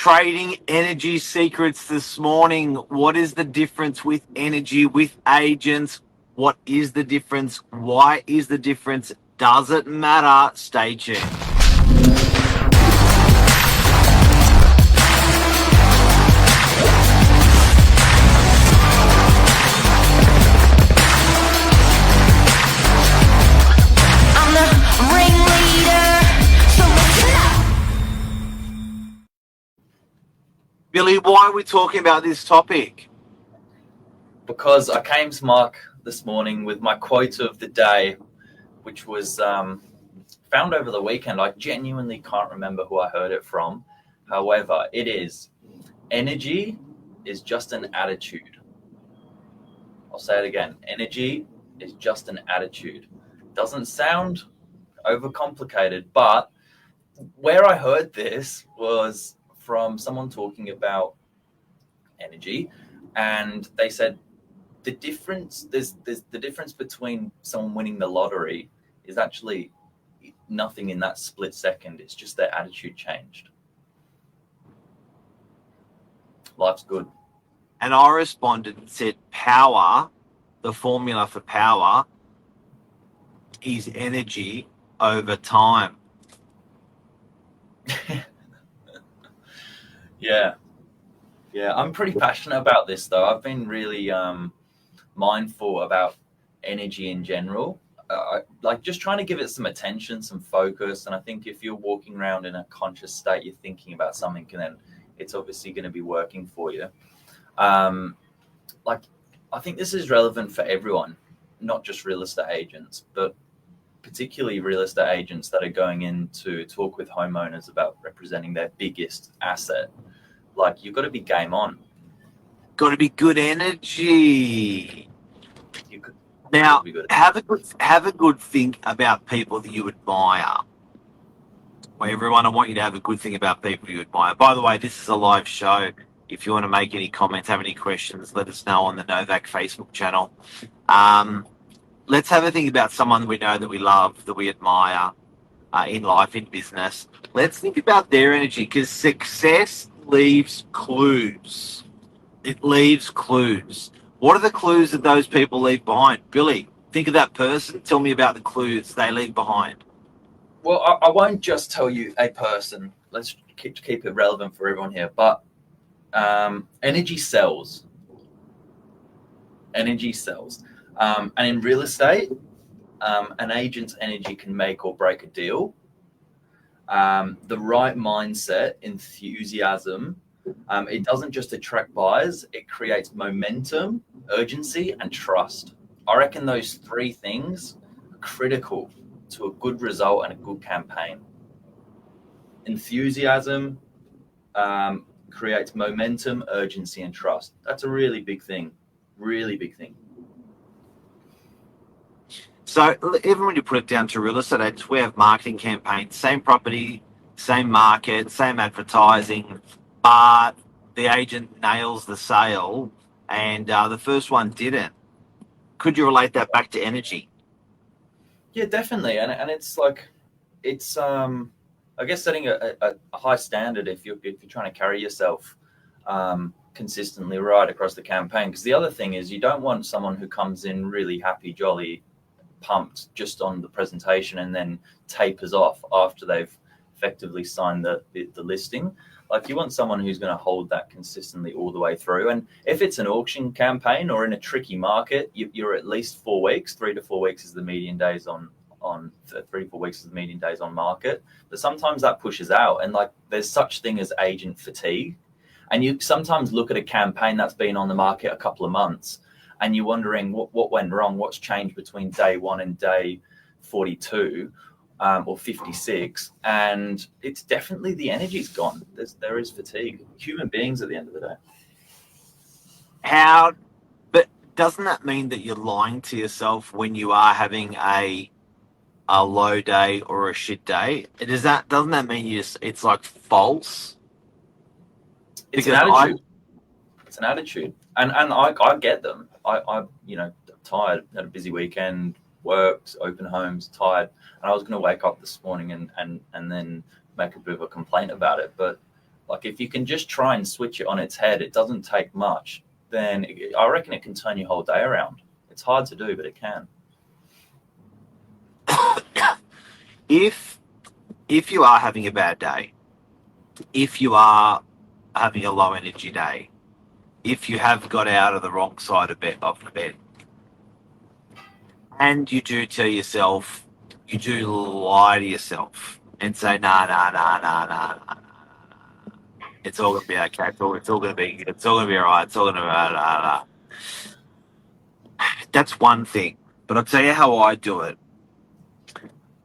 trading energy secrets this morning. What is the difference with energy, with agents? What is the difference? Why is the difference? Does it matter? Stay tuned. Billy, why are we talking about this topic? Because I came to Mark this morning with my quote of the day, which was found over the weekend. I genuinely can't remember who I heard it from. However, it is, energy is just an attitude. I'll say it again. Energy is just an attitude. Doesn't sound overcomplicated, but where I heard this was from someone talking about energy, and they said the difference there's the difference between someone winning the lottery is actually nothing in that split second. It's just their attitude changed. Life's good. And I responded and said, power, the formula for power is energy over time. Yeah, I'm pretty passionate about this though. I've been really mindful about energy in general, like just trying to give it some attention, some focus. And I think if you're walking around in a conscious state, you're thinking about something, and then it's obviously going to be working for you. Like, I think this is relevant for everyone, not just real estate agents, but particularly real estate agents that are going in to talk with homeowners about representing their biggest asset. Like, you've got to be game on. Got to be good energy. Now, have a good think about people that you admire. Well, everyone, I want you to have a good thing about people you admire. By the way, this is a live show. If you want to make any comments, have any questions, let us know on the Novak Facebook channel. Let's have a think about someone we know, that we love, that we admire in life, in business. Let's think about their energy, because success leaves clues. It leaves clues. What are the clues that those people leave behind? Billy, think of that person. Tell me about the clues they leave behind. Well, I won't just tell you a person. Let's keep it relevant for everyone here. But energy sells. Energy sells. And in real estate, an agent's energy can make or break a deal. The right mindset, enthusiasm, it doesn't just attract buyers, it creates momentum, urgency, and trust. I reckon those three things are critical to a good result and a good campaign. Enthusiasm creates momentum, urgency, and trust. That's a really big thing. Really big thing. So even when you put it down to real estate agents, we have marketing campaigns, same property, same market, same advertising, but the agent nails the sale and the first one didn't. Could you relate that back to energy? Yeah, definitely. And it's like, it's I guess setting a high standard if you're trying to carry yourself consistently right across the campaign. Because the other thing is, you don't want someone who comes in really happy, jolly, pumped just on the presentation and then tapers off after they've effectively signed the listing. Like, you want someone who's going to hold that consistently all the way through. And if it's an auction campaign or in a tricky market, you're at least 4 weeks. 3 to 4 weeks is the median days on 3 to 4 weeks is the median days on market. But sometimes that pushes out, and like, there's such thing as agent fatigue. And you sometimes look at a campaign that's been on the market a couple of months, and you're wondering what went wrong, what's changed between day 1 and day 42 or 56, and it's definitely the energy's gone. There is fatigue. Human beings at the end of the day. But doesn't that mean that you're lying to yourself when you are having a low day or a shit day? Doesn't that mean it's like false? It's an attitude. It's an attitude, and I get them. I tired, had a busy weekend, worked, open homes, tired, and I was going to wake up this morning and then make a bit of a complaint about it. But Like if you can just try and switch it on its head, it doesn't take much. Then I reckon it can turn your whole day around. It's hard to do, but it can. if you are having a bad day, if you are having a low energy day, if you have got out of the wrong side of the bed, and you do tell yourself, you do lie to yourself and say, nah, it's all gonna be okay. It's all gonna be all right. It's all gonna be. That's one thing. But I'll tell you how I do it.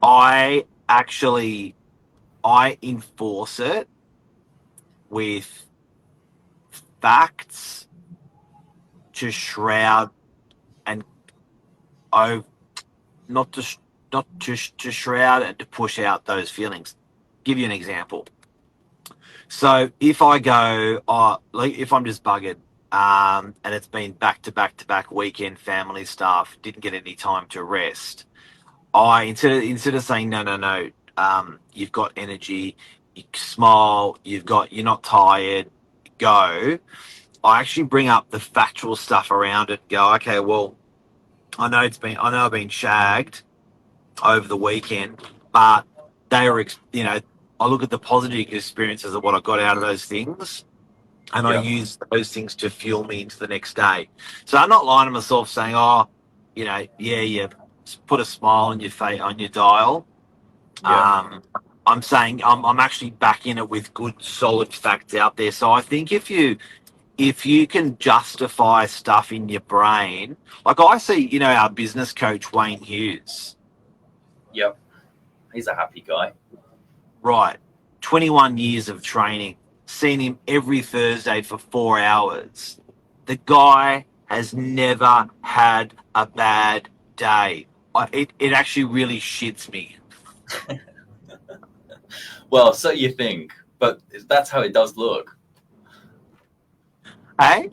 I actually enforce it with facts to shroud and not to shroud and to push out those feelings. Give you an example. So if I go, like if I'm just buggered, and it's been back to back to back weekend family stuff, didn't get any time to rest. I instead of saying no, you've got energy, you smile, you're not tired, go. I actually bring up the factual stuff around it. Go, okay, well, I know I've been shagged over the weekend, but they were, I look at the positive experiences of what I got out of those things, and I Yeah. use those things to fuel me into the next day. So I'm not lying to myself saying, oh, you put a smile on your face, on your dial. Yeah. I'm saying I'm actually backing it with good, solid facts out there. So I think if you can justify stuff in your brain, like I see, our business coach Wayne Hughes, Yep. He's a happy guy. right? 21 years of training, seen him every Thursday for 4 hours. The guy has never had a bad day. It actually really shits me. Well, so you think, but that's how it does look. Hey?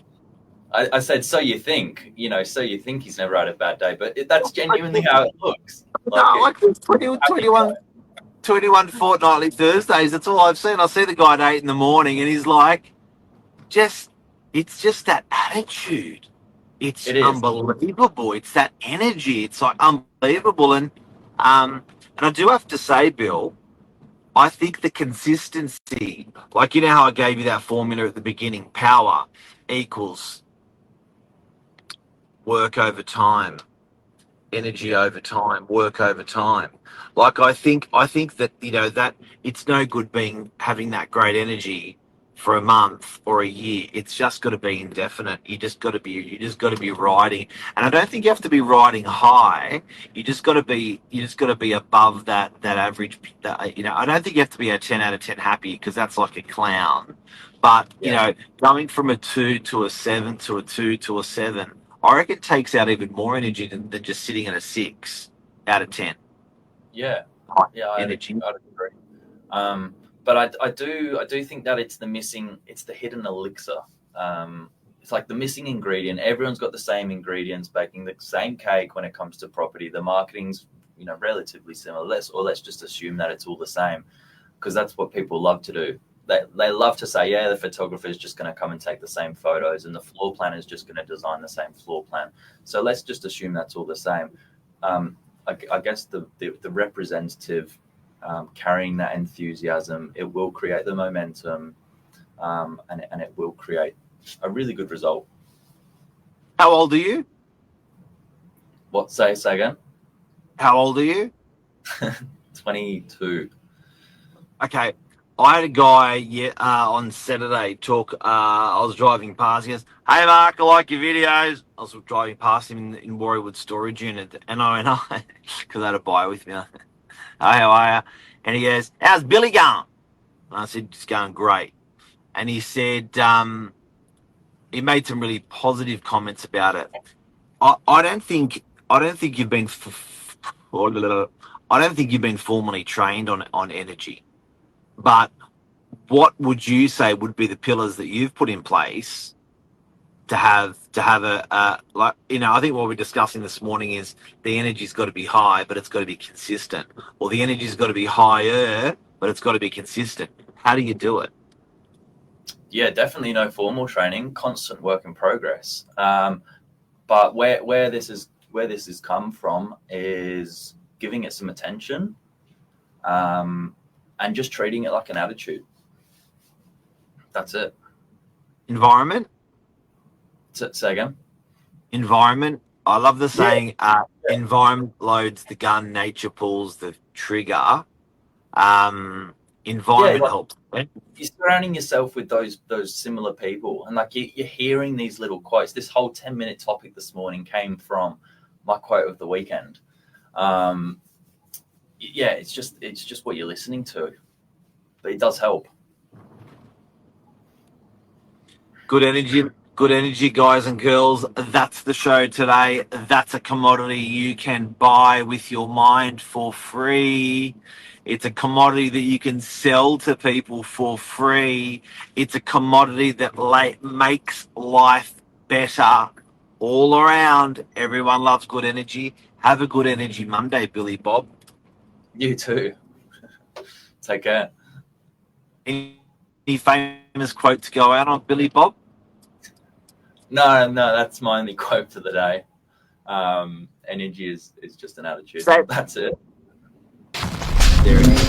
I said, so you think, so you think he's never had a bad day, but that's genuinely how it looks. No, like there's Happy guy. 21 fortnightly Thursdays. That's all I've seen. I see the guy at 8 in the morning and he's like, it's just that attitude. It's It is. unbelievable. It's that energy. It's like unbelievable. And I do have to say, Bill, I think the consistency, like how I gave you that formula at the beginning, power equals work over time, energy over time, work over time. Like I think that that it's no good having that great energy for a month or a year. It's just got to be indefinite. You just got to be riding. And I don't think you have to be riding high. You just got to be above that average. I don't think you have to be a 10 out of 10 happy, because that's like a clown. But Yeah. going from a 2 to a 7 to a 2 to a 7, I reckon it takes out even more energy than just sitting at a 6 out of 10. Yeah. High Yeah. I'd energy. agree. But I do think that it's the hidden elixir. It's like the missing ingredient. Everyone's got the same ingredients, baking the same cake when it comes to property. The marketing's, relatively similar. Let's just assume that it's all the same, because that's what people love to do. They love to say, yeah, the photographer is just going to come and take the same photos, and the floor planner is just going to design the same floor plan. So let's just assume that's all the same. I guess the representative, carrying that enthusiasm, it will create the momentum, and it will create a really good result. How old are you? What say again? How old are you? 22. Okay. I had a guy on Saturday talk. I was driving past. He goes, "Hey Mark, I like your videos." I was driving past him in Warriewood storage unit, and I because I had a buyer with me. "Oh, how are you?" And he goes, "How's Billy going?" And I said, "It's going great." And he said, he made some really positive comments about it. I don't think you've been I don't think you've been formally trained on energy. But what would you say would be the pillars that you've put in place to have a like, I think what we're discussing this morning is the energy's got to be high, but it's got to be consistent. Or the energy's got to be higher, but it's got to be consistent. How do you do it? Yeah, definitely no formal training, constant work in progress. But where this has come from is giving it some attention, and just treating it like an attitude. That's it. Environment. Say again. Environment. I love the Yeah, saying, environment loads the gun, nature pulls the trigger. yeah. Environment Like, helps. you're surrounding yourself with those similar people, and like you're hearing these little quotes. This whole 10-minute topic this morning came from my quote of the weekend. Yeah, it's just what you're listening to, but it does help. Good energy, guys and girls. That's the show today. That's a commodity you can buy with your mind for free. It's a commodity that you can sell to people for free. It's a commodity that makes life better all around. Everyone loves good energy. Have a good energy Monday, Billy Bob. You too. Take care. Any famous quote to go out on, Billy Bob? No, that's my only quote for the day. Energy is just an attitude. Say, That's it. there it is.